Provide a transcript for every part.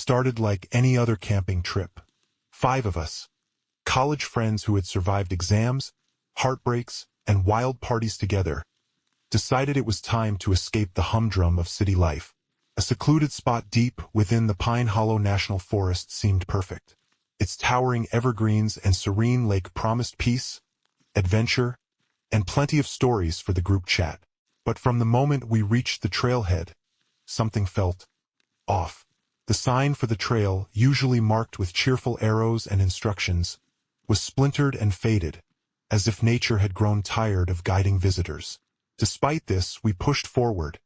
started like any other camping trip. 5 of us, college friends who had survived exams, heartbreaks, and wild parties together, decided it was time to escape the humdrum of city life. A secluded spot deep within the Pine Hollow National Forest seemed perfect. Its towering evergreens and serene lake promised peace, adventure, and plenty of stories for the group chat. But from the moment we reached the trailhead, something felt off. The sign for the trail, usually marked with cheerful arrows and instructions, was splintered and faded, as if nature had grown tired of guiding visitors. Despite this, we pushed forward,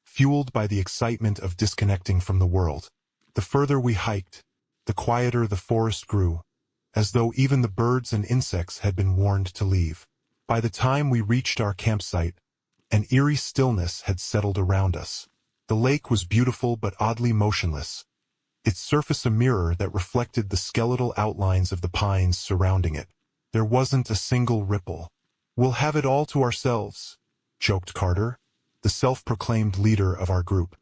fueled by the excitement of disconnecting from the world. The further we hiked, the quieter the forest grew, as though even the birds and insects had been warned to leave. By the time we reached our campsite, an eerie stillness had settled around us. The lake was beautiful but oddly motionless, its surface a mirror that reflected the skeletal outlines of the pines surrounding it. There wasn't a single ripple. "We'll have it all to ourselves," joked Carter, the self-proclaimed leader of our group.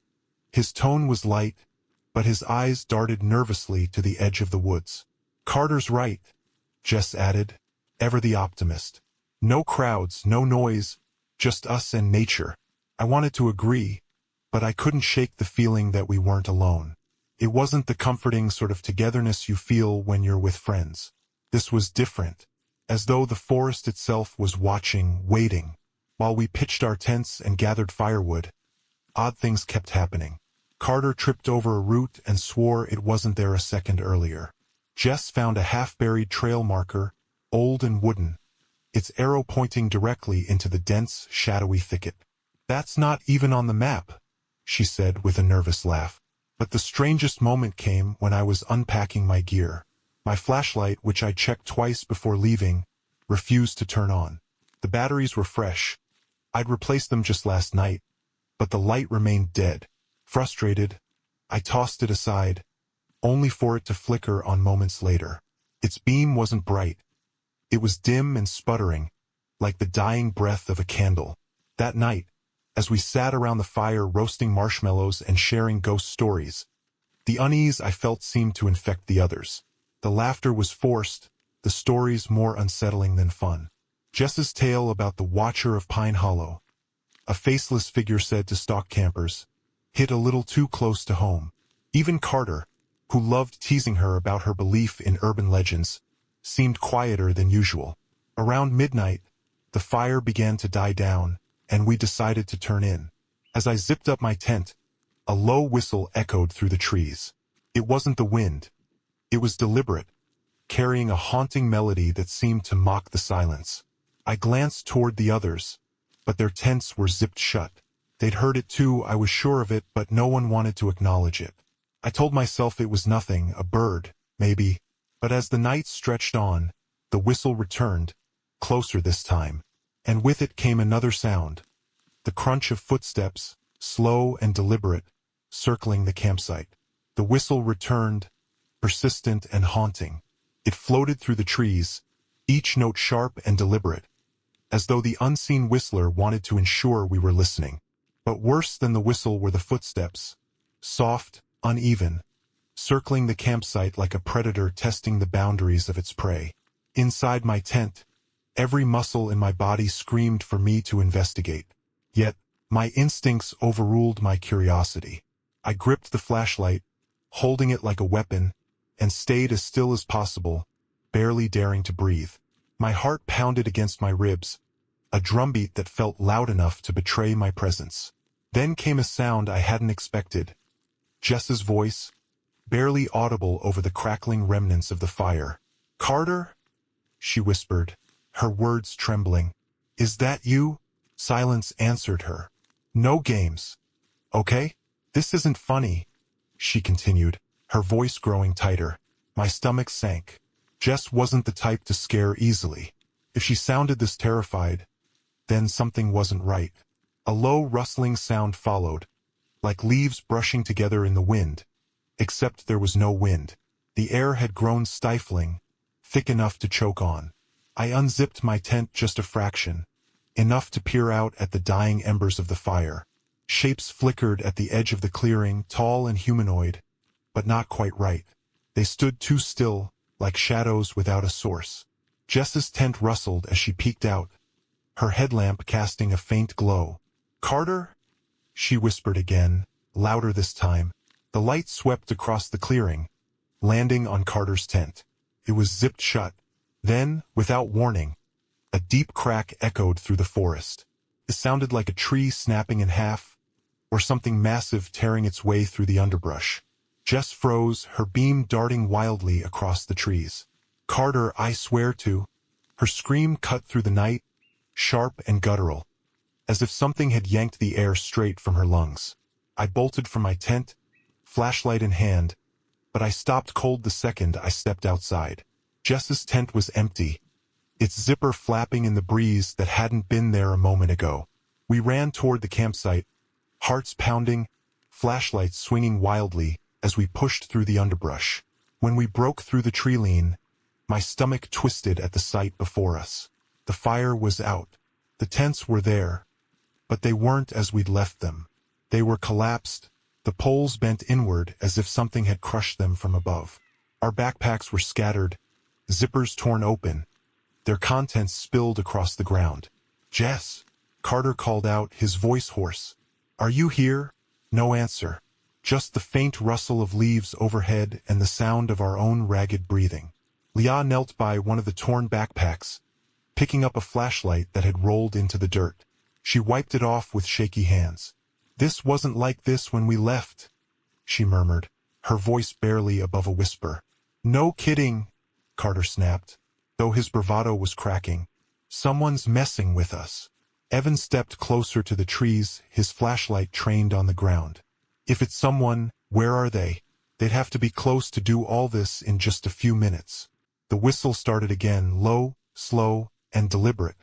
His tone was light, but his eyes darted nervously to the edge of the woods. "Carter's right," Jess added, ever the optimist. "No crowds, no noise, just us and nature." I wanted to agree, but I couldn't shake the feeling that we weren't alone. It wasn't the comforting sort of togetherness you feel when you're with friends. This was different, as though the forest itself was watching, waiting. While we pitched our tents and gathered firewood, odd things kept happening. Carter tripped over a root and swore it wasn't there a second earlier. Jess found a half-buried trail marker, old and wooden, its arrow pointing directly into the dense, shadowy thicket. "That's not even on the map," she said with a nervous laugh. But the strangest moment came when I was unpacking my gear. My flashlight, which I checked twice before leaving, refused to turn on. The batteries were fresh. I'd replaced them just last night, but the light remained dead. Frustrated, I tossed it aside, only for it to flicker on moments later. Its beam wasn't bright. It was dim and sputtering, like the dying breath of a candle. That night, as we sat around the fire roasting marshmallows and sharing ghost stories, the unease I felt seemed to infect the others. The laughter was forced, the stories more unsettling than fun. Jess's tale about the Watcher of Pine Hollow, a faceless figure said to stalk campers, hit a little too close to home. Even Carter, who loved teasing her about her belief in urban legends, seemed quieter than usual. Around midnight, the fire began to die down, and we decided to turn in. As I zipped up my tent, a low whistle echoed through the trees. It wasn't the wind. It was deliberate, carrying a haunting melody that seemed to mock the silence. I glanced toward the others, but their tents were zipped shut. They'd heard it too, I was sure of it, but no one wanted to acknowledge it. I told myself it was nothing, a bird, maybe. But as the night stretched on, the whistle returned, closer this time. And with it came another sound, the crunch of footsteps, slow and deliberate, circling the campsite. The whistle returned, persistent and haunting. It floated through the trees, each note sharp and deliberate, as though the unseen whistler wanted to ensure we were listening. But worse than the whistle were the footsteps, soft, uneven, circling the campsite like a predator testing the boundaries of its prey. Inside my tent, every muscle in my body screamed for me to investigate. Yet, my instincts overruled my curiosity. I gripped the flashlight, holding it like a weapon, and stayed as still as possible, barely daring to breathe. My heart pounded against my ribs, a drumbeat that felt loud enough to betray my presence. Then came a sound I hadn't expected. Jess's voice, barely audible over the crackling remnants of the fire. "Carter?" she whispered, her words trembling. "Is that you?" Silence answered her. "No games. Okay? This isn't funny," she continued, her voice growing tighter. My stomach sank. Jess wasn't the type to scare easily. If she sounded this terrified, then something wasn't right. A low rustling sound followed, like leaves brushing together in the wind, except there was no wind. The air had grown stifling, thick enough to choke on. I unzipped my tent just a fraction, enough to peer out at the dying embers of the fire. Shapes flickered at the edge of the clearing, tall and humanoid, but not quite right. They stood too still, like shadows without a source. Jess's tent rustled as she peeked out, her headlamp casting a faint glow. "Carter?" she whispered again, louder this time. The light swept across the clearing, landing on Carter's tent. It was zipped shut. Then, without warning, a deep crack echoed through the forest. It sounded like a tree snapping in half, or something massive tearing its way through the underbrush. Jess froze, her beam darting wildly across the trees. "Carter, I swear to—" Her scream cut through the night, sharp and guttural, as if something had yanked the air straight from her lungs. I bolted from my tent, flashlight in hand, but I stopped cold the second I stepped outside. Jess's tent was empty, its zipper flapping in the breeze that hadn't been there a moment ago. We ran toward the campsite, hearts pounding, flashlights swinging wildly as we pushed through the underbrush. When we broke through the tree line, my stomach twisted at the sight before us. The fire was out. The tents were there, but they weren't as we'd left them. They were collapsed, the poles bent inward as if something had crushed them from above. Our backpacks were scattered, zippers torn open, their contents spilled across the ground. "Jess!" Carter called out, his voice hoarse. "Are you here?" No answer. Just the faint rustle of leaves overhead and the sound of our own ragged breathing. Leah knelt by one of the torn backpacks, picking up a flashlight that had rolled into the dirt. She wiped it off with shaky hands. "This wasn't like this when we left," she murmured, her voice barely above a whisper. "No kidding," Carter snapped, though his bravado was cracking. "Someone's messing with us." Evan stepped closer to the trees, his flashlight trained on the ground. "If it's someone, where are they? They'd have to be close to do all this in just a few minutes." The whistle started again, low, slow, and deliberate.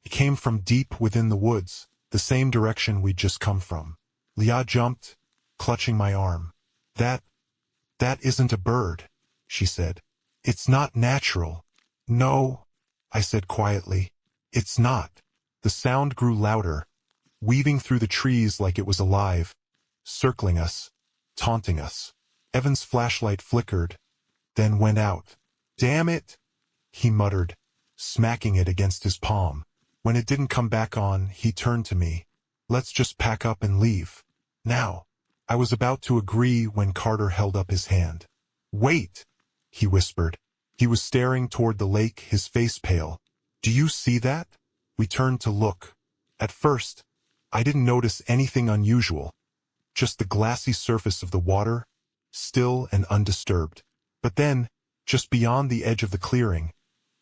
It came from deep within the woods, the same direction we'd just come from. Leah jumped, clutching my arm. That isn't a bird," she said. "It's not natural." "No," I said quietly. "It's not." The sound grew louder, weaving through the trees like it was alive, circling us, taunting us. Evan's flashlight flickered, then went out. "Damn it," he muttered, smacking it against his palm. When it didn't come back on, he turned to me. "Let's just pack up and leave. Now." I was about to agree when Carter held up his hand. "Wait," he whispered. He was staring toward the lake, his face pale. "Do you see that?" We turned to look. At first, I didn't notice anything unusual, just the glassy surface of the water, still and undisturbed. But then, just beyond the edge of the clearing,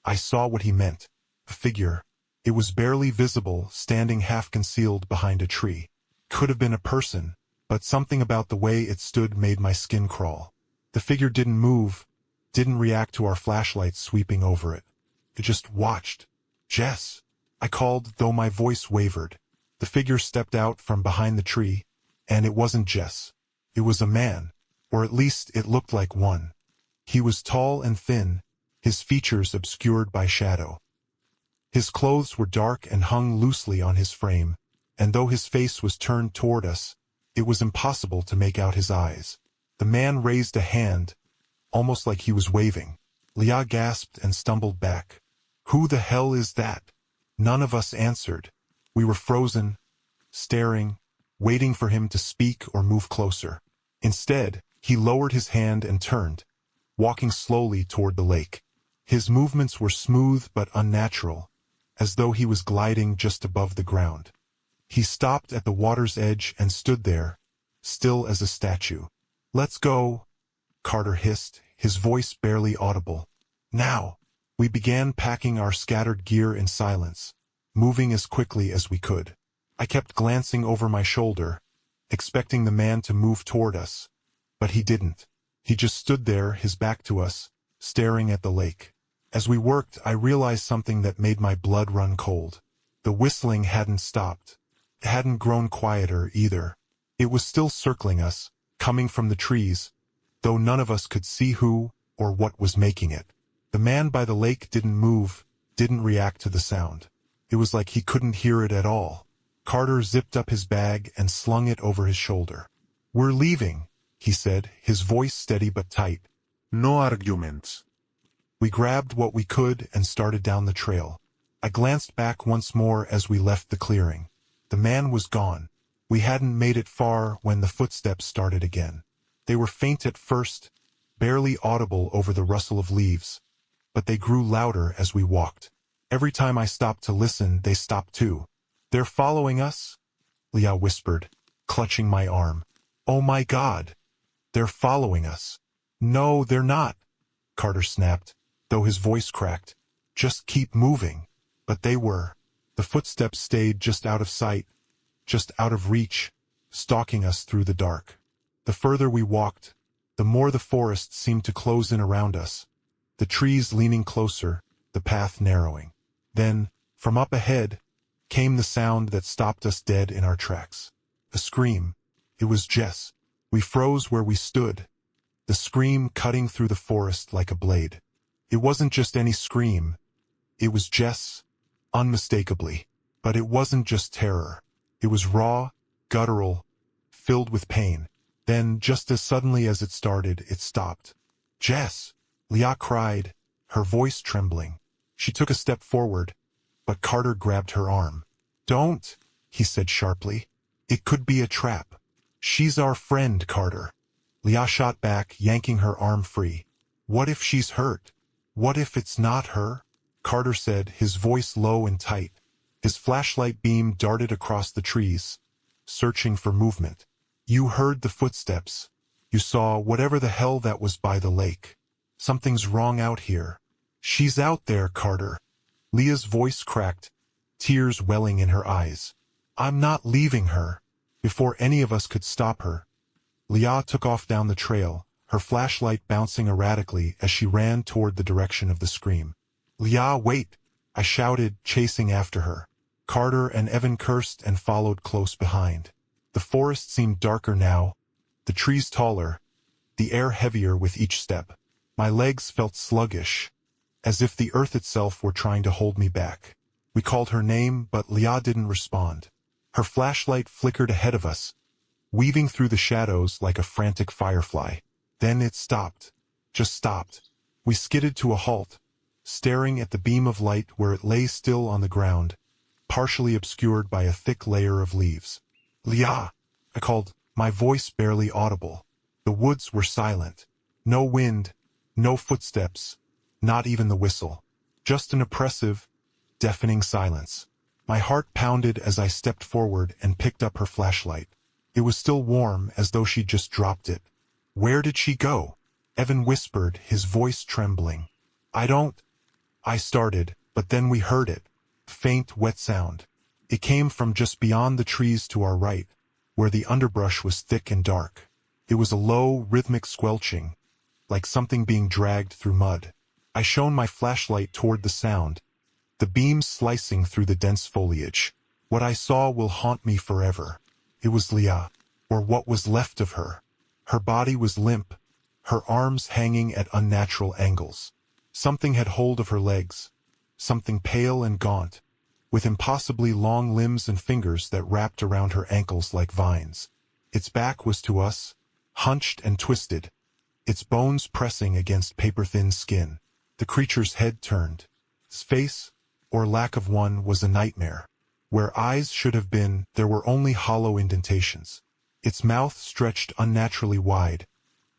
I saw what he meant. A figure. It was barely visible, standing half-concealed behind a tree. Could have been a person, but something about the way it stood made my skin crawl. The figure didn't move, didn't react to our flashlights sweeping over it. It just watched. "Jess!" I called, though my voice wavered. The figure stepped out from behind the tree, and it wasn't Jess. It was a man, or at least it looked like one. He was tall and thin, his features obscured by shadow. His clothes were dark and hung loosely on his frame, and though his face was turned toward us, it was impossible to make out his eyes. The man raised a hand, almost like he was waving. Leah gasped and stumbled back. "Who the hell is that?" None of us answered. We were frozen, staring, waiting for him to speak or move closer. Instead, he lowered his hand and turned, walking slowly toward the lake. His movements were smooth but unnatural, as though he was gliding just above the ground. He stopped at the water's edge and stood there, still as a statue. "Let's go," Carter hissed, his voice barely audible. "Now." We began packing our scattered gear in silence, moving as quickly as we could. I kept glancing over my shoulder, expecting the man to move toward us, but he didn't. He just stood there, his back to us, staring at the lake. As we worked, I realized something that made my blood run cold. The whistling hadn't stopped. It hadn't grown quieter either. It was still circling us, coming from the trees, though none of us could see who or what was making it. The man by the lake didn't move, didn't react to the sound. It was like he couldn't hear it at all. Carter zipped up his bag and slung it over his shoulder. "We're leaving," he said, his voice steady but tight. No arguments. We grabbed what we could and started down the trail. I glanced back once more as we left the clearing. The man was gone. We hadn't made it far when the footsteps started again. They were faint at first, barely audible over the rustle of leaves, but they grew louder as we walked. Every time I stopped to listen, they stopped too. They're following us? Leah whispered, clutching my arm. Oh my God! They're following us. No, they're not, Carter snapped, though his voice cracked. Just keep moving. But they were. The footsteps stayed just out of sight, just out of reach, stalking us through the dark. The further we walked, the more the forest seemed to close in around us, the trees leaning closer, the path narrowing. Then, from up ahead, came the sound that stopped us dead in our tracks. A scream. It was Jess. We froze where we stood, the scream cutting through the forest like a blade. It wasn't just any scream. It was Jess, unmistakably. But it wasn't just terror. It was raw, guttural, filled with pain. Then, just as suddenly as it started, it stopped. Jess! Leah cried, her voice trembling. She took a step forward, but Carter grabbed her arm. Don't, he said sharply. It could be a trap. She's our friend, Carter. Leah shot back, yanking her arm free. What if she's hurt? What if it's not her? Carter said, his voice low and tight. His flashlight beam darted across the trees, searching for movement. You heard the footsteps. You saw whatever the hell that was by the lake. Something's wrong out here. She's out there, Carter. Leah's voice cracked, tears welling in her eyes. I'm not leaving her. Before any of us could stop her, Leah took off down the trail, her flashlight bouncing erratically as she ran toward the direction of the scream. Leah, wait! I shouted, chasing after her. Carter and Evan cursed and followed close behind. The forest seemed darker now, the trees taller, the air heavier with each step. My legs felt sluggish, as if the earth itself were trying to hold me back. We called her name, but Leah didn't respond. Her flashlight flickered ahead of us, weaving through the shadows like a frantic firefly. Then it stopped. Just stopped. We skidded to a halt, staring at the beam of light where it lay still on the ground, partially obscured by a thick layer of leaves. Leah! I called, my voice barely audible. The woods were silent. No wind, no footsteps, not even the whistle. Just an oppressive, deafening silence. My heart pounded as I stepped forward and picked up her flashlight. It was still warm, as though she'd just dropped it. Where did she go? Evan whispered, his voice trembling. I started, but then we heard it. Faint, wet sound. It came from just beyond the trees to our right, where the underbrush was thick and dark. It was a low, rhythmic squelching, like something being dragged through mud. I shone my flashlight toward the sound, the beam slicing through the dense foliage. What I saw will haunt me forever. It was Leah, or what was left of her. Her body was limp, her arms hanging at unnatural angles. Something had hold of her legs, something pale and gaunt, with impossibly long limbs and fingers that wrapped around her ankles like vines. Its back was to us, hunched and twisted, its bones pressing against paper-thin skin. The creature's head turned. Its face, or lack of one, was a nightmare. Where eyes should have been, there were only hollow indentations. Its mouth stretched unnaturally wide,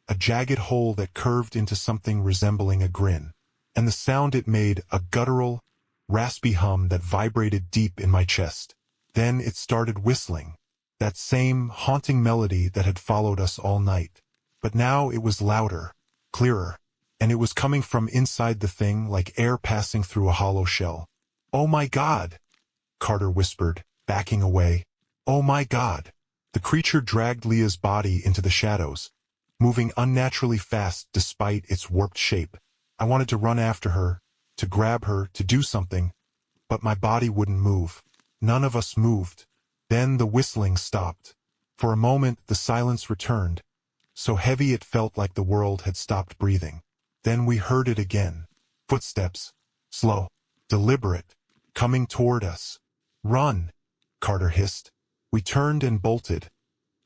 a jagged hole that curved into something resembling a grin. And the sound it made, a guttural, raspy hum that vibrated deep in my chest. Then it started whistling, that same haunting melody that had followed us all night. But now it was louder, clearer, and it was coming from inside the thing like air passing through a hollow shell. Oh my God! Carter whispered, backing away. Oh my God! The creature dragged Leah's body into the shadows, moving unnaturally fast despite its warped shape. I wanted to run after her, to grab her, to do something, but my body wouldn't move. None of us moved. Then the whistling stopped. For a moment the silence returned, so heavy it felt like the world had stopped breathing. Then we heard it again. Footsteps. Slow. Deliberate. Coming toward us. Run! Carter hissed. We turned and bolted,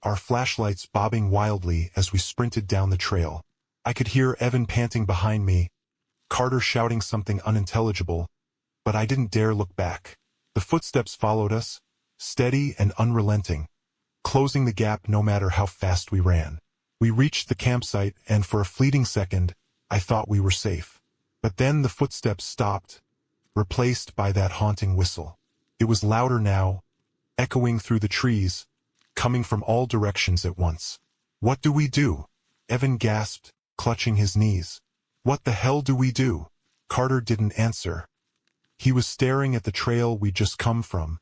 our flashlights bobbing wildly as we sprinted down the trail. I could hear Evan panting behind me, Carter shouting something unintelligible, but I didn't dare look back. The footsteps followed us, steady and unrelenting, closing the gap no matter how fast we ran. We reached the campsite, and for a fleeting second, I thought we were safe. But then the footsteps stopped, replaced by that haunting whistle. It was louder now, echoing through the trees, coming from all directions at once. "What do we do?" Evan gasped, clutching his knees. "What the hell do we do?" Carter didn't answer. He was staring at the trail we'd just come from,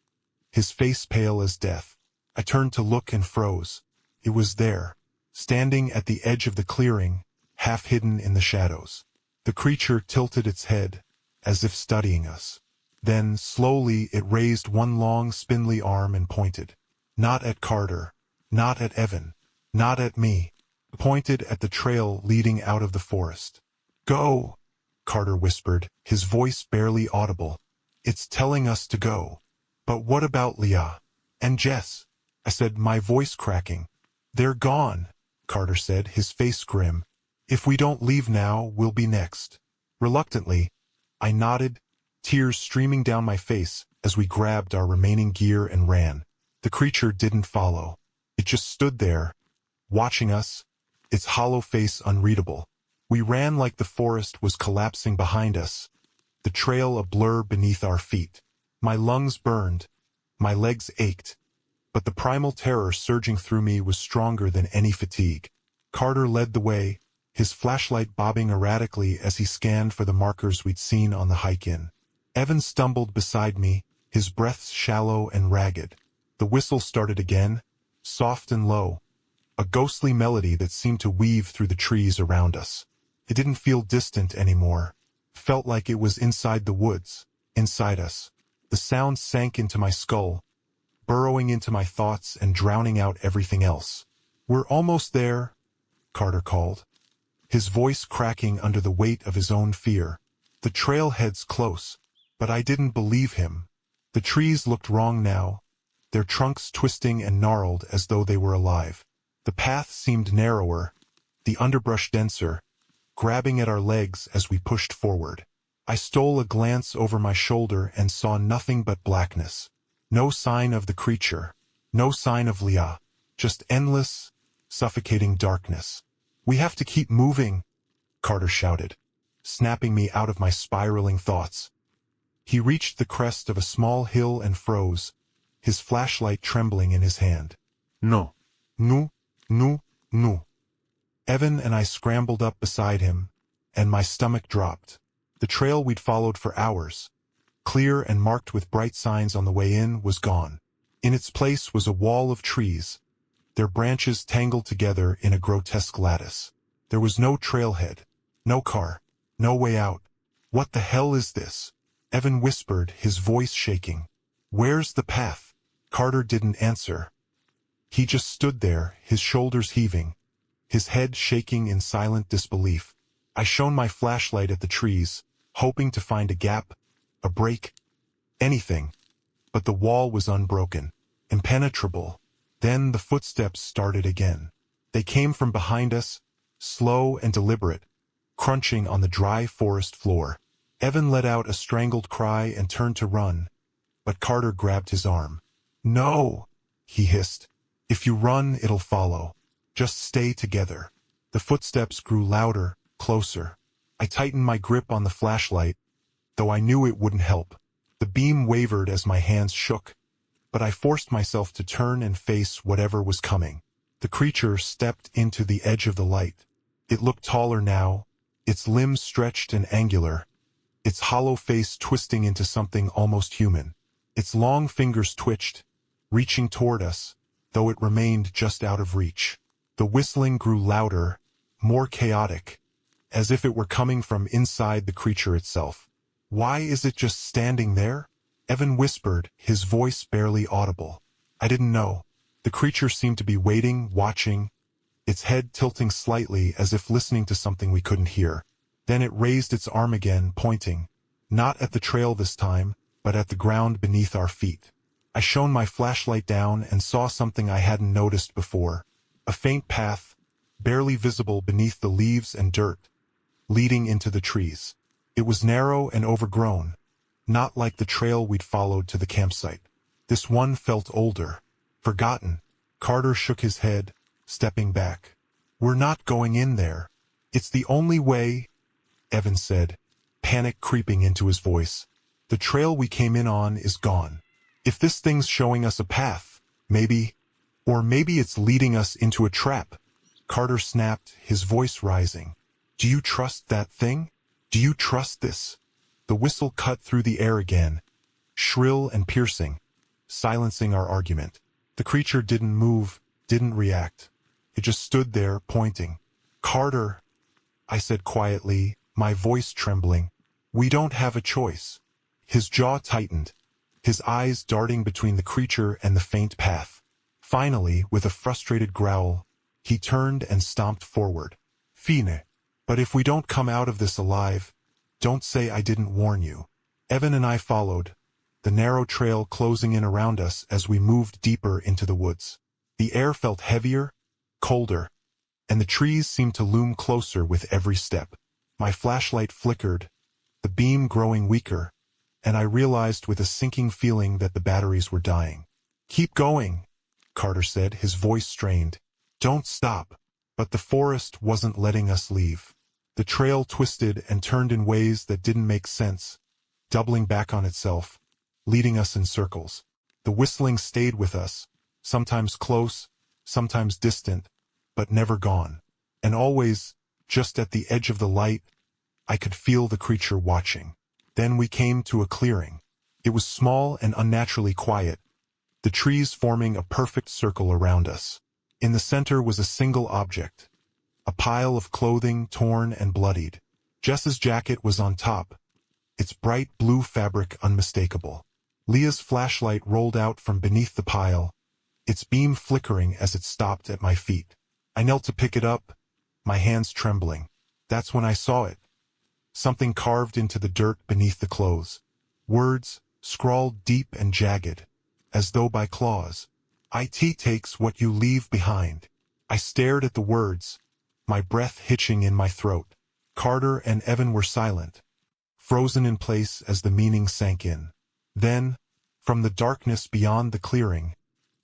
his face pale as death. I turned to look and froze. It was there, standing at the edge of the clearing, half hidden in the shadows. The creature tilted its head, as if studying us. Then, slowly, it raised one long, spindly arm and pointed. Not at Carter, not at Evan, not at me. Pointed at the trail leading out of the forest. "Go," Carter whispered, his voice barely audible. "It's telling us to go." "But what about Leah? And Jess?" I said, my voice cracking. "They're gone," Carter said, his face grim. "If we don't leave now, we'll be next." Reluctantly, I nodded, tears streaming down my face as we grabbed our remaining gear and ran. The creature didn't follow. It just stood there, watching us, its hollow face unreadable. We ran like the forest was collapsing behind us, the trail a blur beneath our feet. My lungs burned, my legs ached, but the primal terror surging through me was stronger than any fatigue. Carter led the way, his flashlight bobbing erratically as he scanned for the markers we'd seen on the hike in. Evan stumbled beside me, his breath shallow and ragged. The whistle started again, soft and low, a ghostly melody that seemed to weave through the trees around us. It didn't feel distant anymore. Felt like it was inside the woods, inside us. The sound sank into my skull, burrowing into my thoughts and drowning out everything else. "We're almost there," Carter called, his voice cracking under the weight of his own fear. The trailhead's close, but I didn't believe him. The trees looked wrong now, their trunks twisting and gnarled as though they were alive. The path seemed narrower, the underbrush denser, grabbing at our legs as we pushed forward. I stole a glance over my shoulder and saw nothing but blackness. No sign of the creature, no sign of Leah, just endless, suffocating darkness. "We have to keep moving," Carter shouted, snapping me out of my spiraling thoughts. He reached the crest of a small hill and froze, his flashlight trembling in his hand. "No. No, no, no." Evan and I scrambled up beside him, and my stomach dropped. The trail we'd followed for hours, clear and marked with bright signs on the way in, was gone. In its place was a wall of trees, their branches tangled together in a grotesque lattice. There was no trailhead, no car, no way out. "What the hell is this?" Evan whispered, his voice shaking. "Where's the path?" Carter didn't answer. He just stood there, his shoulders heaving, his head shaking in silent disbelief. I shone my flashlight at the trees, hoping to find a gap, a break, anything. But the wall was unbroken, impenetrable. Then the footsteps started again. They came from behind us, slow and deliberate, crunching on the dry forest floor. Evan let out a strangled cry and turned to run, but Carter grabbed his arm. "No," he hissed. "If you run, it'll follow. Just stay together." The footsteps grew louder, closer. I tightened my grip on the flashlight, though I knew it wouldn't help. The beam wavered as my hands shook, but I forced myself to turn and face whatever was coming. The creature stepped into the edge of the light. It looked taller now, its limbs stretched and angular, its hollow face twisting into something almost human. Its long fingers twitched, reaching toward us, though it remained just out of reach. The whistling grew louder, more chaotic, as if it were coming from inside the creature itself. "Why is it just standing there?" Evan whispered, his voice barely audible. I didn't know. The creature seemed to be waiting, watching, its head tilting slightly as if listening to something we couldn't hear. Then it raised its arm again, pointing, not at the trail this time, but at the ground beneath our feet. I shone my flashlight down and saw something I hadn't noticed before. A faint path, barely visible beneath the leaves and dirt, leading into the trees. It was narrow and overgrown, not like the trail we'd followed to the campsite. This one felt older, forgotten. Carter shook his head, stepping back. "We're not going in there. It's the only way," Evan said, panic creeping into his voice. "The trail we came in on is gone. If this thing's showing us a path, maybe it's leading us into a trap." Carter snapped, his voice rising. "Do you trust that thing? Do you trust this?" The whistle cut through the air again, shrill and piercing, silencing our argument. The creature didn't move, didn't react. It just stood there, pointing. "Carter," I said quietly, my voice trembling, "we don't have a choice." His jaw tightened, his eyes darting between the creature and the faint path. Finally, with a frustrated growl, he turned and stomped forward. "Fine. But if we don't come out of this alive, don't say I didn't warn you." Evan and I followed, the narrow trail closing in around us as we moved deeper into the woods. The air felt heavier, colder, and the trees seemed to loom closer with every step. My flashlight flickered, the beam growing weaker, and I realized with a sinking feeling that the batteries were dying. "Keep going," Carter said, his voice strained. "Don't stop." But the forest wasn't letting us leave. The trail twisted and turned in ways that didn't make sense, doubling back on itself, leading us in circles. The whistling stayed with us, sometimes close, sometimes distant, but never gone. And always, just at the edge of the light, I could feel the creature watching. Then we came to a clearing. It was small and unnaturally quiet, the trees forming a perfect circle around us. In the center was a single object, a pile of clothing torn and bloodied. Jess's jacket was on top, its bright blue fabric unmistakable. Leah's flashlight rolled out from beneath the pile, its beam flickering as it stopped at my feet. I knelt to pick it up, my hands trembling. That's when I saw it. Something carved into the dirt beneath the clothes. Words, scrawled deep and jagged, as though by claws. "It takes what you leave behind." I stared at the words, my breath hitching in my throat. Carter and Evan were silent, frozen in place as the meaning sank in. Then, from the darkness beyond the clearing,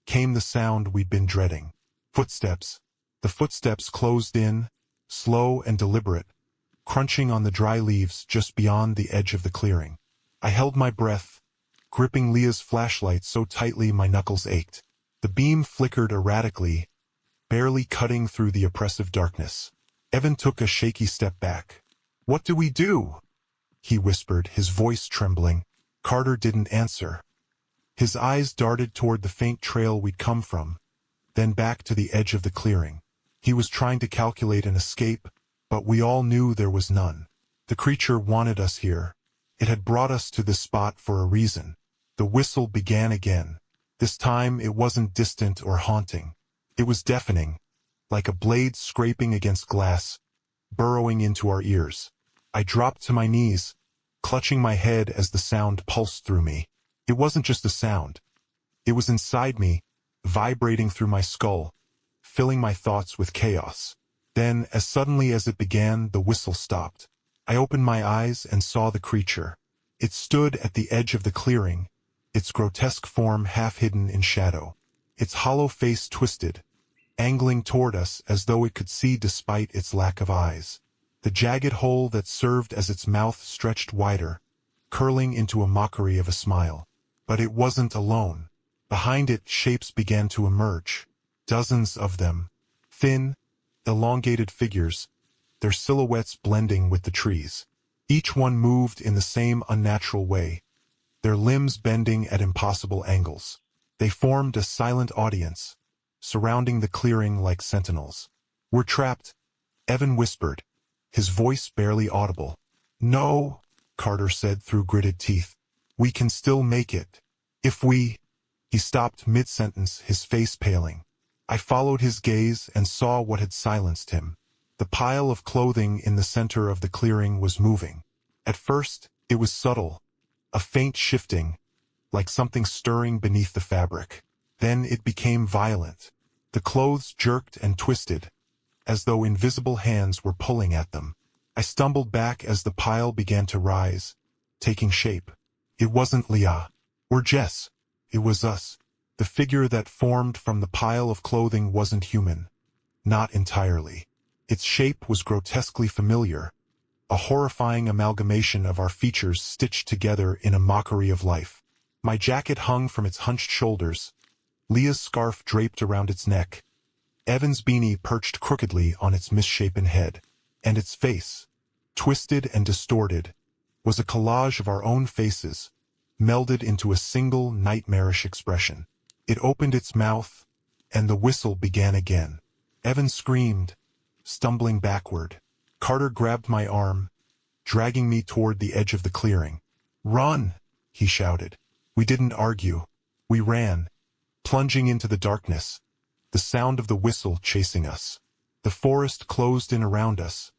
came the sound we'd been dreading. Footsteps. The footsteps closed in, slow and deliberate, crunching on the dry leaves just beyond the edge of the clearing. I held my breath, gripping Leah's flashlight so tightly my knuckles ached. The beam flickered erratically, barely cutting through the oppressive darkness. Evan took a shaky step back. "What do we do?" he whispered, his voice trembling. Carter didn't answer. His eyes darted toward the faint trail we'd come from, then back to the edge of the clearing. He was trying to calculate an escape, but we all knew there was none. The creature wanted us here. It had brought us to this spot for a reason. The whistle began again. This time it wasn't distant or haunting. It was deafening, like a blade scraping against glass, burrowing into our ears. I dropped to my knees, clutching my head as the sound pulsed through me. It wasn't just a sound. It was inside me, vibrating through my skull, filling my thoughts with chaos. Then, as suddenly as it began, the whistle stopped. I opened my eyes and saw the creature. It stood at the edge of the clearing, its grotesque form half hidden in shadow. Its hollow face twisted, angling toward us as though it could see despite its lack of eyes. The jagged hole that served as its mouth stretched wider, curling into a mockery of a smile. But it wasn't alone. Behind it, shapes began to emerge. Dozens of them. Thin, elongated figures, their silhouettes blending with the trees. Each one moved in the same unnatural way, their limbs bending at impossible angles. They formed a silent audience, surrounding the clearing like sentinels. "We're trapped," Evan whispered, his voice barely audible. "No," Carter said through gritted teeth. "We can still make it. If we—" He stopped mid-sentence, his face paling. I followed his gaze and saw what had silenced him. The pile of clothing in the center of the clearing was moving. At first, it was subtle, a faint shifting, like something stirring beneath the fabric. Then it became violent. The clothes jerked and twisted, as though invisible hands were pulling at them. I stumbled back as the pile began to rise, taking shape. It wasn't Leah or Jess. It was us. The figure that formed from the pile of clothing wasn't human. Not entirely. Its shape was grotesquely familiar, a horrifying amalgamation of our features stitched together in a mockery of life. My jacket hung from its hunched shoulders, Leah's scarf draped around its neck, Evan's beanie perched crookedly on its misshapen head, and its face, twisted and distorted, was a collage of our own faces, melded into a single nightmarish expression. It opened its mouth, and the whistle began again. Evan screamed, stumbling backward. Carter grabbed my arm, dragging me toward the edge of the clearing. "Run!" he shouted. We didn't argue. We ran, plunging into the darkness, the sound of the whistle chasing us. The forest closed in around us,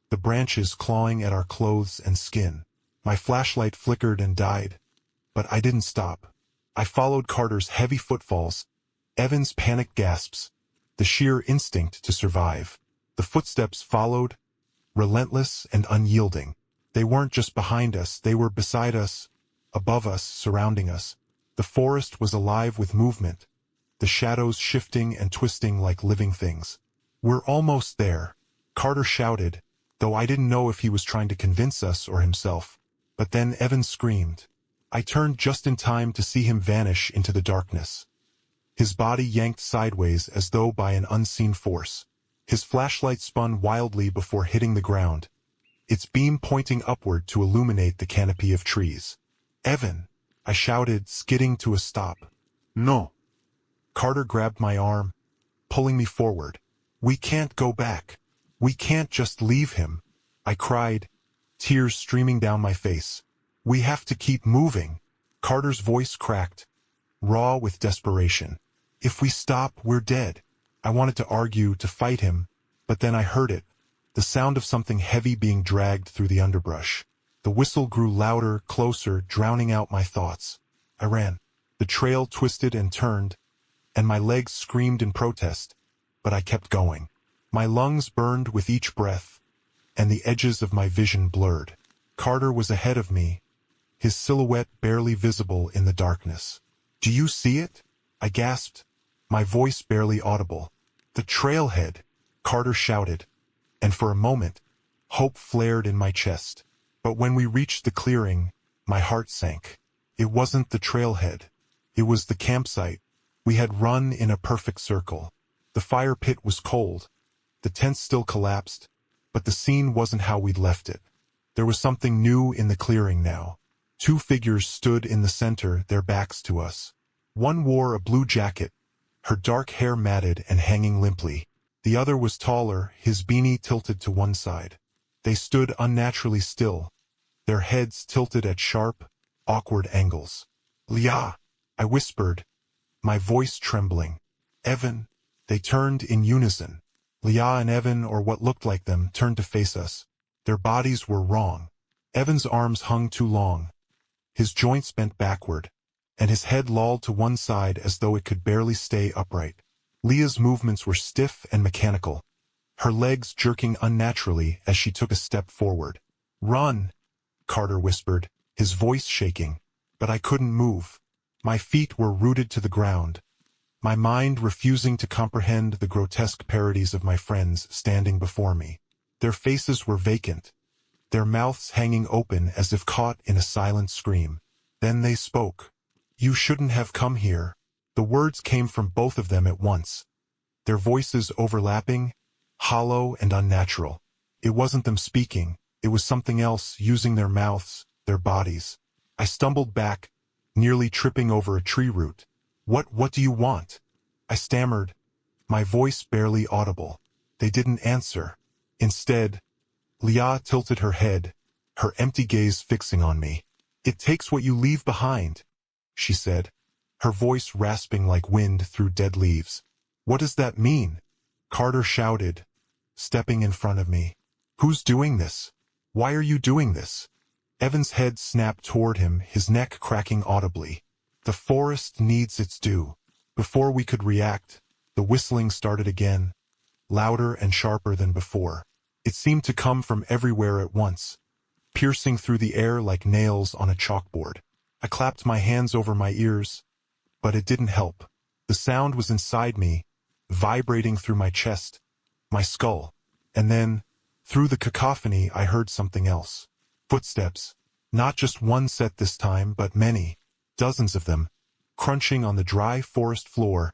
the branches clawing at our clothes and skin. My flashlight flickered and died, but I didn't stop. I followed Carter's heavy footfalls, Evan's panicked gasps, the sheer instinct to survive. The footsteps followed, relentless and unyielding. They weren't just behind us, they were beside us, above us, surrounding us. The forest was alive with movement, the shadows shifting and twisting like living things. "We're almost there," Carter shouted, though I didn't know if he was trying to convince us or himself. But then Evan screamed. I turned just in time to see him vanish into the darkness. His body yanked sideways as though by an unseen force. His flashlight spun wildly before hitting the ground, its beam pointing upward to illuminate the canopy of trees. "Evan!" I shouted, skidding to a stop. "No." Carter grabbed my arm, pulling me forward. "We can't go back. We can't just leave him," I cried, tears streaming down my face. "We have to keep moving." Carter's voice cracked, raw with desperation. "If we stop, we're dead." I wanted to argue, to fight him, but then I heard it, the sound of something heavy being dragged through the underbrush. The whistle grew louder, closer, drowning out my thoughts. I ran. The trail twisted and turned, and my legs screamed in protest, but I kept going. My lungs burned with each breath, and the edges of my vision blurred. Carter was ahead of me, his silhouette barely visible in the darkness. "Do you see it?" I gasped, my voice barely audible. "The trailhead," Carter shouted, and for a moment, hope flared in my chest. But when we reached the clearing, my heart sank. It wasn't the trailhead. It was the campsite. We had run in a perfect circle. The fire pit was cold. The tent still collapsed, but the scene wasn't how we'd left it. There was something new in the clearing now. Two figures stood in the center, their backs to us. One wore a blue jacket, her dark hair matted and hanging limply. The other was taller, his beanie tilted to one side. They stood unnaturally still, their heads tilted at sharp, awkward angles. "Leah," I whispered, my voice trembling. "Evan." They turned in unison. Leah and Evan, or what looked like them, turned to face us. Their bodies were wrong. Evan's arms hung too long, his joints bent backward, and his head lolled to one side as though it could barely stay upright. Leah's movements were stiff and mechanical, her legs jerking unnaturally as she took a step forward. "Run," Carter whispered, his voice shaking, but I couldn't move. My feet were rooted to the ground, my mind refusing to comprehend the grotesque parodies of my friends standing before me. Their faces were vacant, their mouths hanging open as if caught in a silent scream. Then they spoke. "You shouldn't have come here." The words came from both of them at once, their voices overlapping, hollow and unnatural. It wasn't them speaking, it was something else using their mouths, their bodies. I stumbled back, nearly tripping over a tree root. What do you want?" I stammered, my voice barely audible. They didn't answer. Instead, Leah tilted her head, her empty gaze fixing on me. "It takes what you leave behind," she said, her voice rasping like wind through dead leaves. "What does that mean?" Carter shouted, stepping in front of me. "Who's doing this? Why are you doing this?" Evan's head snapped toward him, his neck cracking audibly. The forest needs its due. Before we could react, the whistling started again, louder and sharper than before. It seemed to come from everywhere at once, piercing through the air like nails on a chalkboard. I clapped my hands over my ears, but it didn't help. The sound was inside me, vibrating through my chest, my skull. And then, through the cacophony, I heard something else. Footsteps. Not just one set this time, but many, dozens of them, crunching on the dry forest floor,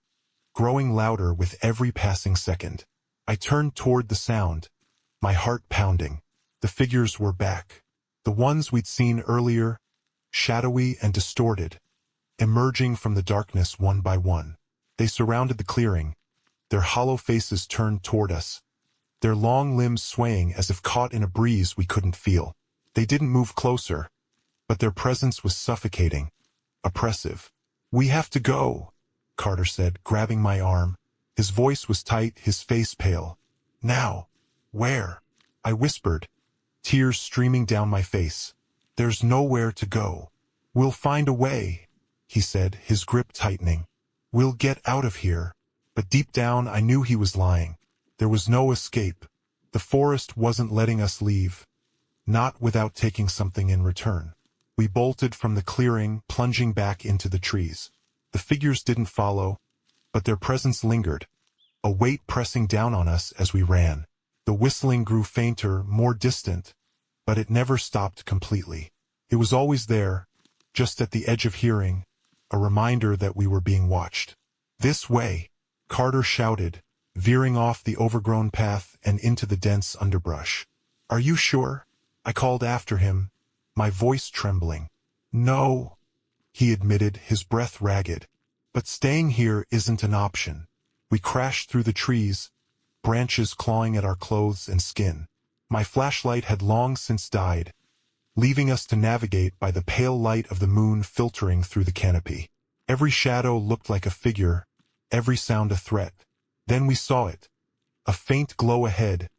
growing louder with every passing second. I turned toward the sound, my heart pounding. The figures were back. The ones we'd seen earlier, shadowy and distorted, emerging from the darkness one by one. They surrounded the clearing, their hollow faces turned toward us, their long limbs swaying as if caught in a breeze we couldn't feel. They didn't move closer, but their presence was suffocating, oppressive. "We have to go," Carter said, grabbing my arm. His voice was tight, his face pale. "Now." "Where?" I whispered, tears streaming down my face. "There's nowhere to go." "We'll find a way," he said, his grip tightening. "We'll get out of here." But deep down I knew he was lying. There was no escape. The forest wasn't letting us leave, not without taking something in return. We bolted from the clearing, plunging back into the trees. The figures didn't follow, but their presence lingered, a weight pressing down on us as we ran. The whistling grew fainter, more distant, but it never stopped completely. It was always there, just at the edge of hearing, a reminder that we were being watched. "This way," Carter shouted, veering off the overgrown path and into the dense underbrush. "Are you sure?" I called after him, my voice trembling. "No," he admitted, his breath ragged. "But staying here isn't an option." We crashed through the trees, branches clawing at our clothes and skin. My flashlight had long since died, leaving us to navigate by the pale light of the moon filtering through the canopy. Every shadow looked like a figure, every sound a threat. Then we saw it, a faint glow ahead,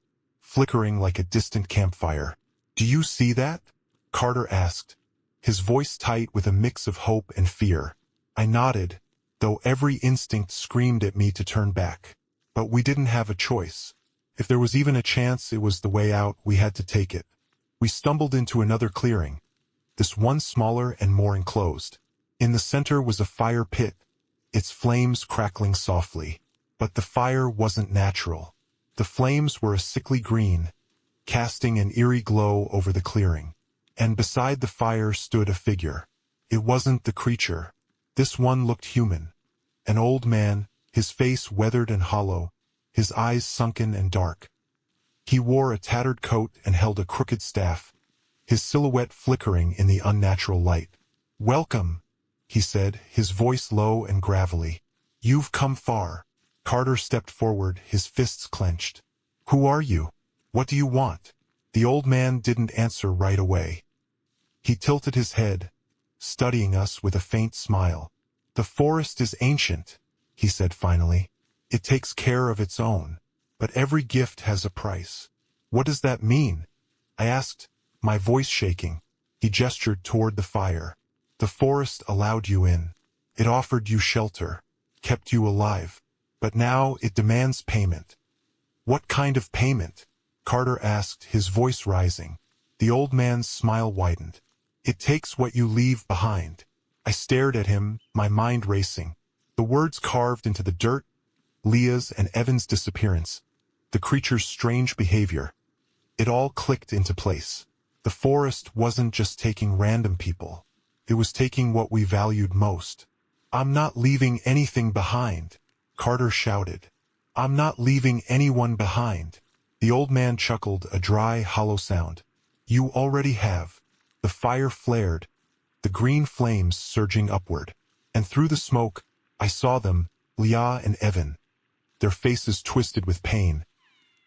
flickering like a distant campfire. "Do you see that?" Carter asked, his voice tight with a mix of hope and fear. I nodded, though every instinct screamed at me to turn back. But we didn't have a choice. If there was even a chance it was the way out, we had to take it. We stumbled into another clearing, this one smaller and more enclosed. In the center was a fire pit, its flames crackling softly. But the fire wasn't natural. The flames were a sickly green, casting an eerie glow over the clearing. And beside the fire stood a figure. It wasn't the creature. This one looked human. An old man, his face weathered and hollow, his eyes sunken and dark. He wore a tattered coat and held a crooked staff, his silhouette flickering in the unnatural light. "Welcome," he said, his voice low and gravelly. "You've come far." Carter stepped forward, his fists clenched. "Who are you? What do you want?" The old man didn't answer right away. He tilted his head, studying us with a faint smile. "The forest is ancient," he said finally. "It takes care of its own. But every gift has a price." "What does that mean?" I asked, my voice shaking. He gestured toward the fire. "The forest allowed you in. It offered you shelter, kept you alive. But now it demands payment." "What kind of payment?" Carter asked, his voice rising. The old man's smile widened. "It takes what you leave behind." I stared at him, my mind racing. The words carved into the dirt, Leah's and Evan's disappearance, the creature's strange behavior. It all clicked into place. The forest wasn't just taking random people. It was taking what we valued most. "I'm not leaving anything behind," Carter shouted. "I'm not leaving anyone behind." The old man chuckled, a dry, hollow sound. "You already have." The fire flared, the green flames surging upward. And through the smoke, I saw them, Leah and Evan, their faces twisted with pain,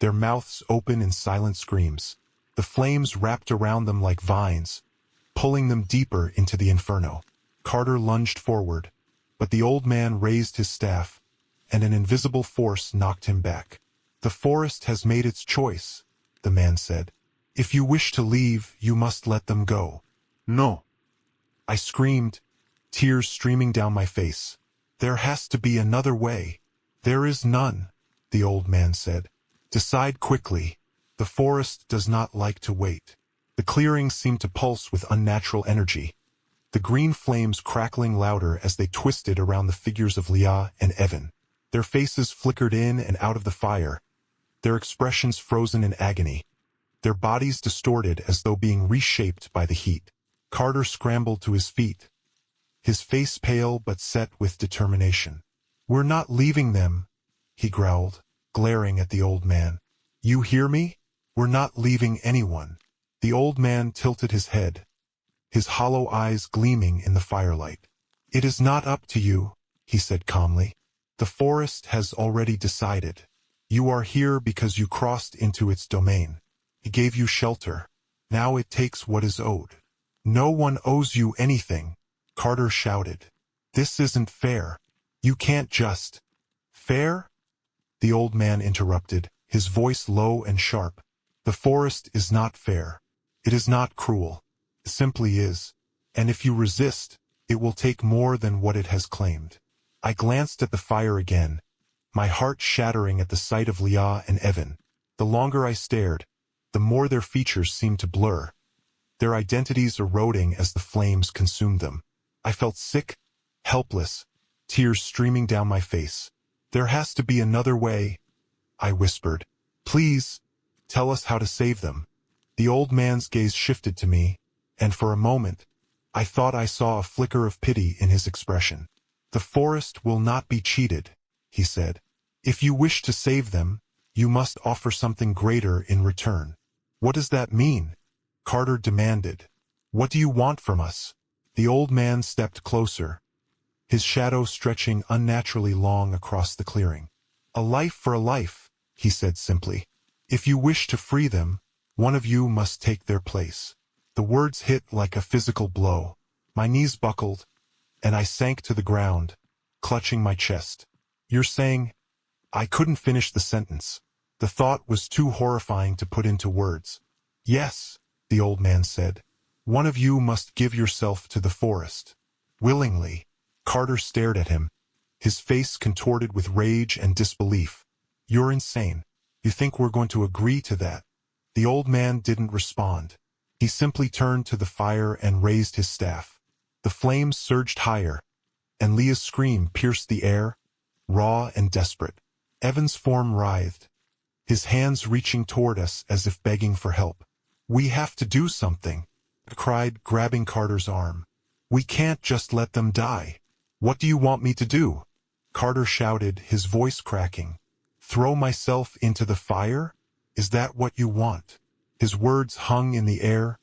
their mouths open in silent screams. The flames wrapped around them like vines, pulling them deeper into the inferno. Carter lunged forward, but the old man raised his staff, and an invisible force knocked him back. "The forest has made its choice," the man said. "If you wish to leave, you must let them go." "No," I screamed, tears streaming down my face. There has to be another way. There is none, the old man said. Decide quickly. The forest does not like to wait. The clearing seemed to pulse with unnatural energy, the green flames crackling louder as they twisted around the figures of Leah and Evan. Their faces flickered in and out of the fire, their expressions frozen in agony, their bodies distorted as though being reshaped by the heat. Carter scrambled to his feet, his face pale but set with determination. "We're not leaving them," he growled, glaring at the old man. "You hear me? We're not leaving anyone." The old man tilted his head, his hollow eyes gleaming in the firelight. "It is not up to you," he said calmly. "The forest has already decided. You are here because you crossed into its domain. It gave you shelter. Now it takes what is owed." "No one owes you anything," Carter shouted. "This isn't fair. You can't just—" "Fair?" The old man interrupted, his voice low and sharp. "The forest is not fair. It is not cruel. It simply is. And if you resist, it will take more than what it has claimed." I glanced at the fire again, my heart shattering at the sight of Leah and Evan. The longer I stared, the more their features seemed to blur, their identities eroding as the flames consumed them. I felt sick, helpless, tears streaming down my face. "There has to be another way," I whispered. "Please, tell us how to save them." The old man's gaze shifted to me, and for a moment, I thought I saw a flicker of pity in his expression. "The forest will not be cheated," he said. "If you wish to save them, you must offer something greater in return." "What does that mean?" Carter demanded. "What do you want from us?" The old man stepped closer, his shadow stretching unnaturally long across the clearing. "A life for a life," he said simply. "If you wish to free them, one of you must take their place." The words hit like a physical blow. My knees buckled, and I sank to the ground, clutching my chest. "You're saying—" I couldn't finish the sentence. The thought was too horrifying to put into words. "Yes," the old man said. "One of you must give yourself to the forest." "Willingly." Carter stared at him, his face contorted with rage and disbelief. "You're insane. You think we're going to agree to that?" The old man didn't respond. He simply turned to the fire and raised his staff. The flames surged higher, and Leah's scream pierced the air, raw and desperate. Evan's form writhed, his hands reaching toward us as if begging for help. "We have to do something," I cried, grabbing Carter's arm. "We can't just let them die." "What do you want me to do?" Carter shouted, his voice cracking. "Throw myself into the fire? Is that what you want?" His words hung in the air,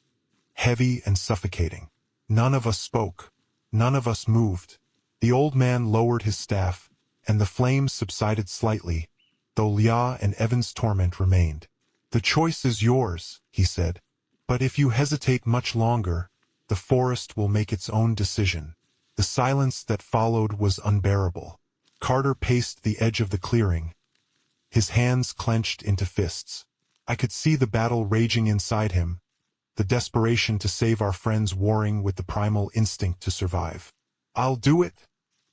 heavy and suffocating. None of us spoke. None of us moved. The old man lowered his staff, and the flames subsided slightly, though Leah and Evan's torment remained. "The choice is yours," he said. "But if you hesitate much longer, the forest will make its own decision." The silence that followed was unbearable. Carter paced the edge of the clearing, his hands clenched into fists. I could see the battle raging inside him, the desperation to save our friends warring with the primal instinct to survive. "I'll do it,"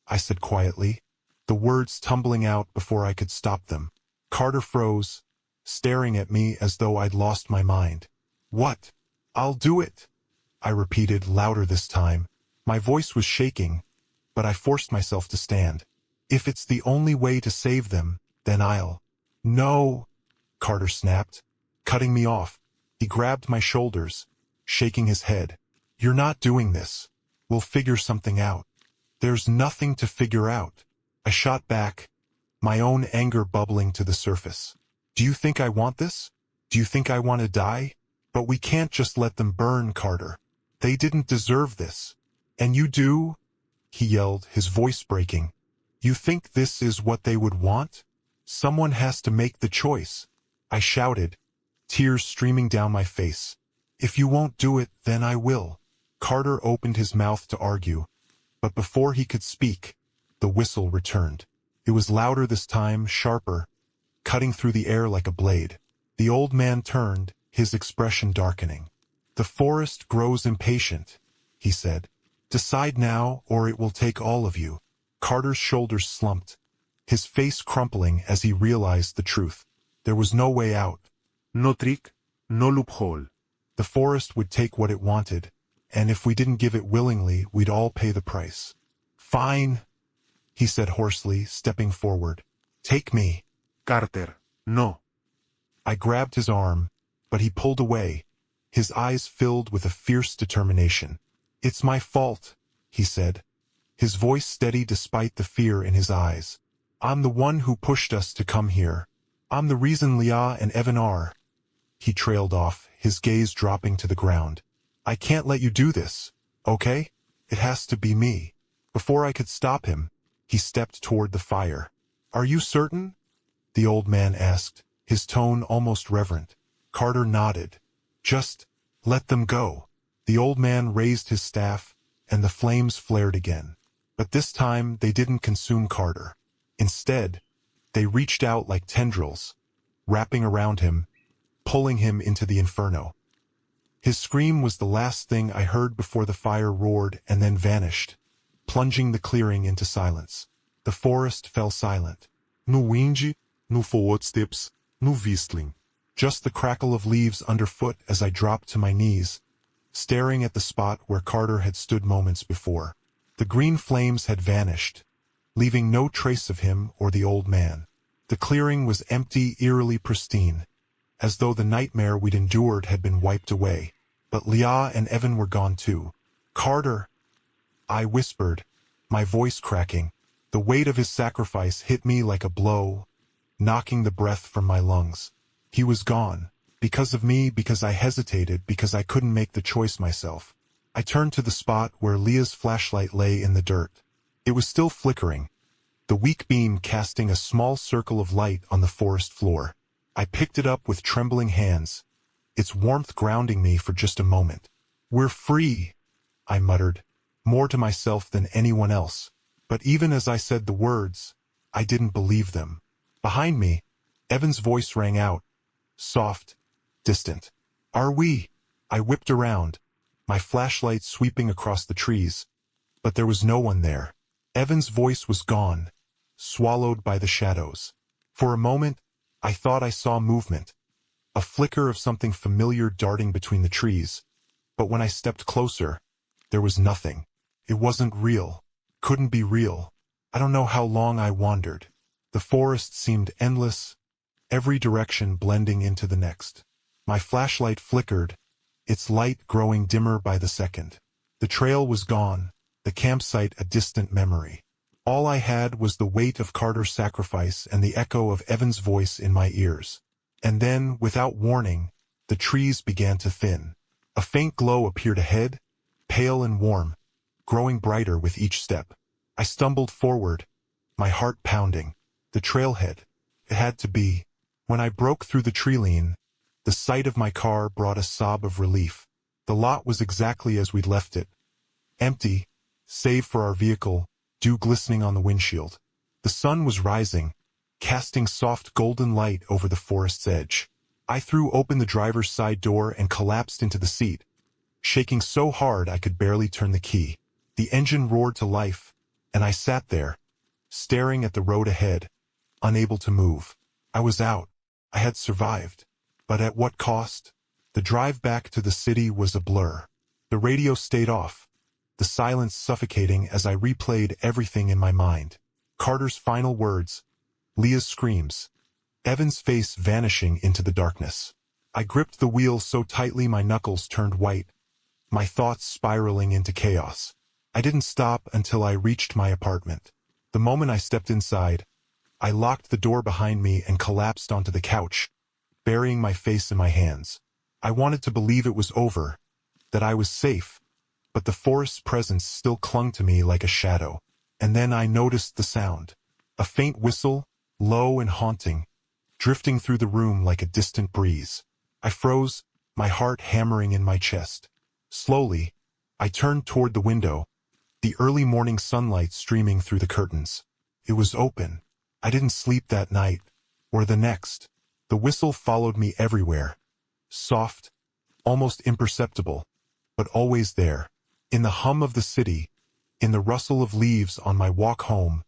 I said quietly, the words tumbling out before I could stop them. Carter froze, staring at me as though I'd lost my mind. "What?" "I'll do it," I repeated louder this time. My voice was shaking, but I forced myself to stand. "If it's the only way to save them, then I'll—" "No," Carter snapped, cutting me off. He grabbed my shoulders, shaking his head. "You're not doing this. We'll figure something out." "There's nothing to figure out," I shot back, my own anger bubbling to the surface. "Do you think I want this? Do you think I want to die? But we can't just let them burn, Carter. They didn't deserve this. And you do?" he yelled, his voice breaking. "You think this is what they would want? Someone has to make the choice," I shouted, tears streaming down my face. "If you won't do it, then I will." Carter opened his mouth to argue, but before he could speak, the whistle returned. It was louder this time, sharper, cutting through the air like a blade. The old man turned, his expression darkening. "The forest grows impatient," he said. Decide now, or it will take all of you. Carter's shoulders slumped, his face crumpling as he realized the truth. There was no way out. No trick, no loophole. The forest would take what it wanted, and if we didn't give it willingly, we'd all pay the price. Fine, he said hoarsely, stepping forward. Take me. Carter, no. I grabbed his arm, but he pulled away, his eyes filled with a fierce determination. It's my fault, he said, his voice steady despite the fear in his eyes. I'm the one who pushed us to come here. I'm the reason Leah and Evan are. He trailed off, his gaze dropping to the ground. I can't let you do this, okay? It has to be me. Before I could stop him, he stepped toward the fire. Are you certain? The old man asked, his tone almost reverent. Carter nodded. Just let them go. The old man raised his staff, and the flames flared again. But this time they didn't consume Carter. Instead, they reached out like tendrils, wrapping around him, pulling him into the inferno. His scream was the last thing I heard before the fire roared and then vanished, plunging the clearing into silence. The forest fell silent. No wind, no footsteps, no whistling. Just the crackle of leaves underfoot as I dropped to my knees, staring at the spot where Carter had stood moments before. The green flames had vanished, leaving no trace of him or the old man. The clearing was empty, eerily pristine, as though the nightmare we'd endured had been wiped away. But Leah and Evan were gone too. Carter, I whispered, my voice cracking. The weight of his sacrifice hit me like a blow, knocking the breath from my lungs. He was gone. Because of me, because I hesitated, because I couldn't make the choice myself. I turned to the spot where Leah's flashlight lay in the dirt. It was still flickering, the weak beam casting a small circle of light on the forest floor. I picked it up with trembling hands, its warmth grounding me for just a moment. We're free, I muttered, more to myself than anyone else. But even as I said the words, I didn't believe them. Behind me, Evan's voice rang out, soft, distant. Are we? I whipped around, my flashlight sweeping across the trees, but there was no one there. Evan's voice was gone, swallowed by the shadows. For a moment, I thought I saw movement, a flicker of something familiar darting between the trees. But when I stepped closer, there was nothing. It wasn't real. Couldn't be real. I don't know how long I wandered. The forest seemed endless, every direction blending into the next. My flashlight flickered, its light growing dimmer by the second. The trail was gone, the campsite a distant memory. All I had was the weight of Carter's sacrifice and the echo of Evan's voice in my ears. And then, without warning, the trees began to thin. A faint glow appeared ahead, pale and warm, growing brighter with each step. I stumbled forward, my heart pounding. The trailhead. It had to be. When I broke through the tree-line, the sight of my car brought a sob of relief. The lot was exactly as we'd left it. Empty, save for our vehicle, dew glistening on the windshield. The sun was rising, casting soft golden light over the forest's edge. I threw open the driver's side door and collapsed into the seat, shaking so hard I could barely turn the key. The engine roared to life, and I sat there, staring at the road ahead, unable to move. I was out. I had survived. But at what cost? The drive back to the city was a blur. The radio stayed off, the silence suffocating as I replayed everything in my mind. Carter's final words, Leah's screams, Evan's face vanishing into the darkness. I gripped the wheel so tightly my knuckles turned white, my thoughts spiraling into chaos. I didn't stop until I reached my apartment. The moment I stepped inside, I locked the door behind me and collapsed onto the couch, burying my face in my hands. I wanted to believe it was over, that I was safe, but the forest's presence still clung to me like a shadow. And then I noticed the sound. A faint whistle, low and haunting, drifting through the room like a distant breeze. I froze, my heart hammering in my chest. Slowly, I turned toward the window, the early morning sunlight streaming through the curtains. It was open. I didn't sleep that night, or the next. The whistle followed me everywhere. Soft, almost imperceptible, but always there. In the hum of the city, in the rustle of leaves on my walk home,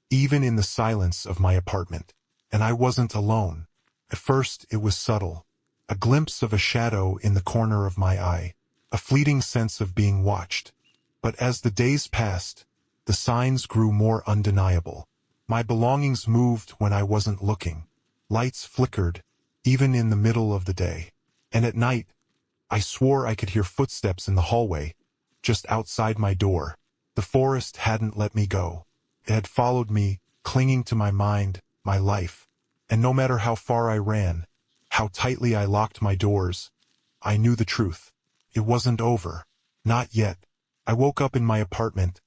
even in the silence of my apartment. And I wasn't alone. At first it was subtle, a glimpse of a shadow in the corner of my eye, a fleeting sense of being watched. But as the days passed, the signs grew more undeniable. My belongings moved when I wasn't looking. Lights flickered, even in the middle of the day. And at night, I swore I could hear footsteps in the hallway, just outside my door. The forest hadn't let me go. It had followed me, clinging to my mind, my life. And no matter how far I ran, how tightly I locked my doors, I knew the truth. It wasn't over. Not yet. I woke up in my apartment,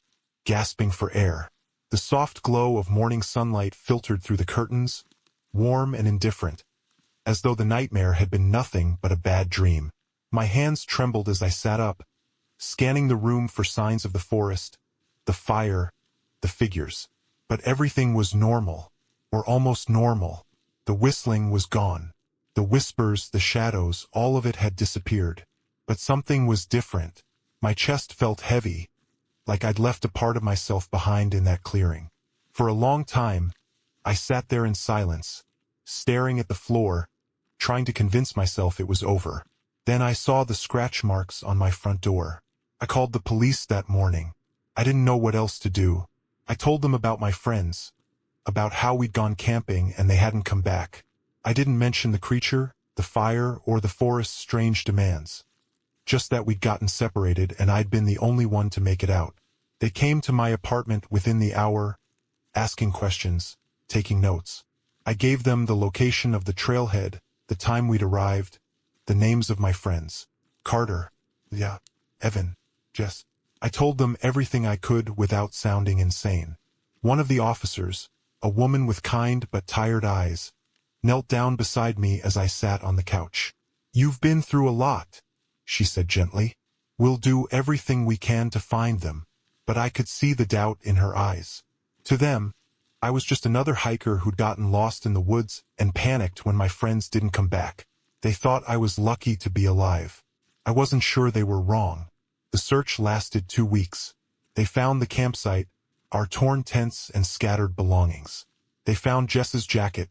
gasping for air. The soft glow of morning sunlight filtered through the curtains, warm and indifferent, as though the nightmare had been nothing but a bad dream. My hands trembled as I sat up, scanning the room for signs of the forest, the fire, the figures. But everything was normal, or almost normal. The whistling was gone. The whispers, the shadows, all of it had disappeared. But something was different. My chest felt heavy, like I'd left a part of myself behind in that clearing. For a long time, I sat there in silence, staring at the floor, trying to convince myself it was over. Then I saw the scratch marks on my front door. I called the police that morning. I didn't know what else to do. I told them about my friends, about how we'd gone camping and they hadn't come back. I didn't mention the creature, the fire, or the forest's strange demands. Just that we'd gotten separated and I'd been the only one to make it out. They came to my apartment within the hour, asking questions, taking notes. I gave them the location of the trailhead, the time we'd arrived, the names of my friends. Carter, yeah, Evan, Jess. I told them everything I could without sounding insane. One of the officers, a woman with kind but tired eyes, knelt down beside me as I sat on the couch. "You've been through a lot," she said gently. "We'll do everything we can to find them." But I could see the doubt in her eyes. To them, I was just another hiker who'd gotten lost in the woods and panicked when my friends didn't come back. They thought I was lucky to be alive. I wasn't sure they were wrong. The search lasted 2 weeks. They found the campsite, our torn tents and scattered belongings. They found Jess's jacket,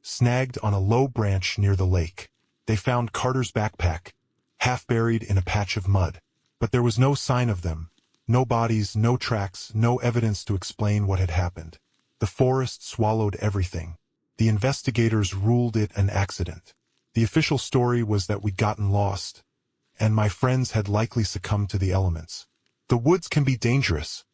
snagged on a low branch near the lake. They found Carter's backpack, half buried in a patch of mud. But there was no sign of them. No bodies, no tracks, no evidence to explain what had happened. The forest swallowed everything. The investigators ruled it an accident. The official story was that we'd gotten lost, and my friends had likely succumbed to the elements. "The woods can be dangerous,"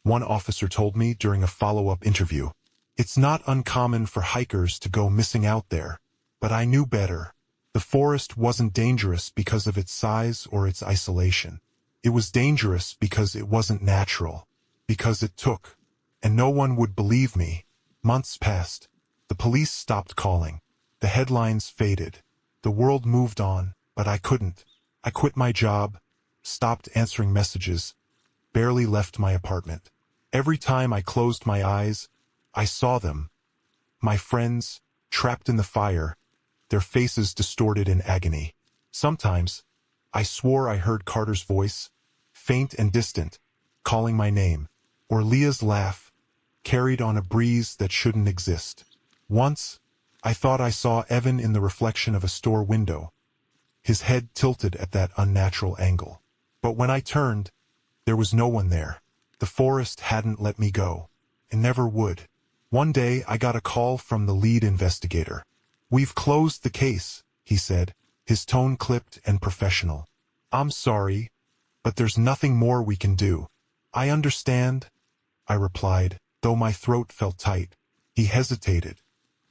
one officer told me during a follow-up interview. "It's not uncommon for hikers to go missing out there." But I knew better. The forest wasn't dangerous because of its size or its isolation. It was dangerous because it wasn't natural, because it took. And no one would believe me. Months passed. The police stopped calling. The headlines faded. The world moved on, but I couldn't. I quit my job, stopped answering messages, barely left my apartment. Every time I closed my eyes, I saw them. My friends, trapped in the fire, their faces distorted in agony. Sometimes, I swore I heard Carter's voice, faint and distant, calling my name, or Leah's laugh, carried on a breeze that shouldn't exist. Once, I thought I saw Evan in the reflection of a store window, his head tilted at that unnatural angle. But when I turned, there was no one there. The forest hadn't let me go. It never would. One day, I got a call from the lead investigator. "We've closed the case," he said, his tone clipped and professional. "I'm sorry, but there's nothing more we can do." "I understand," I replied, though my throat felt tight. He hesitated.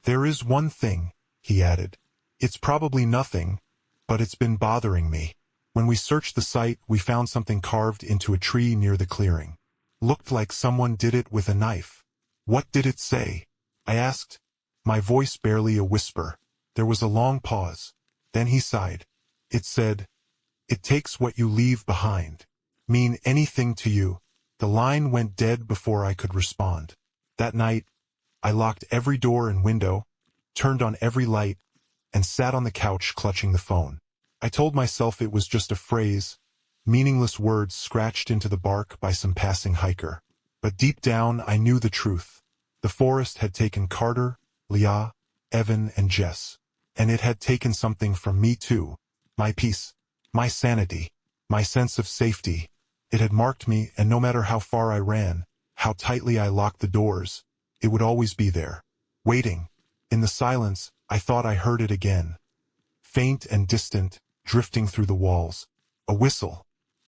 "There is one thing," he added. "It's probably nothing, but it's been bothering me. When we searched the site, we found something carved into a tree near the clearing. Looked like someone did it with a knife." "What did it say?" I asked, my voice barely a whisper. There was a long pause. Then he sighed. "It said, 'It takes what you leave behind.' Mean anything to you?" The line went dead before I could respond. That night, I locked every door and window, turned on every light, and sat on the couch clutching the phone. I told myself it was just a phrase, meaningless words scratched into the bark by some passing hiker. But deep down I knew the truth. The forest had taken Carter, Leah, Evan, and Jess. And it had taken something from me too. My peace, my sanity, my sense of safety. It had marked me, and no matter how far I ran, how tightly I locked the doors, it would always be there, waiting. In the silence, I thought I heard it again. Faint and distant, drifting through the walls. A whistle.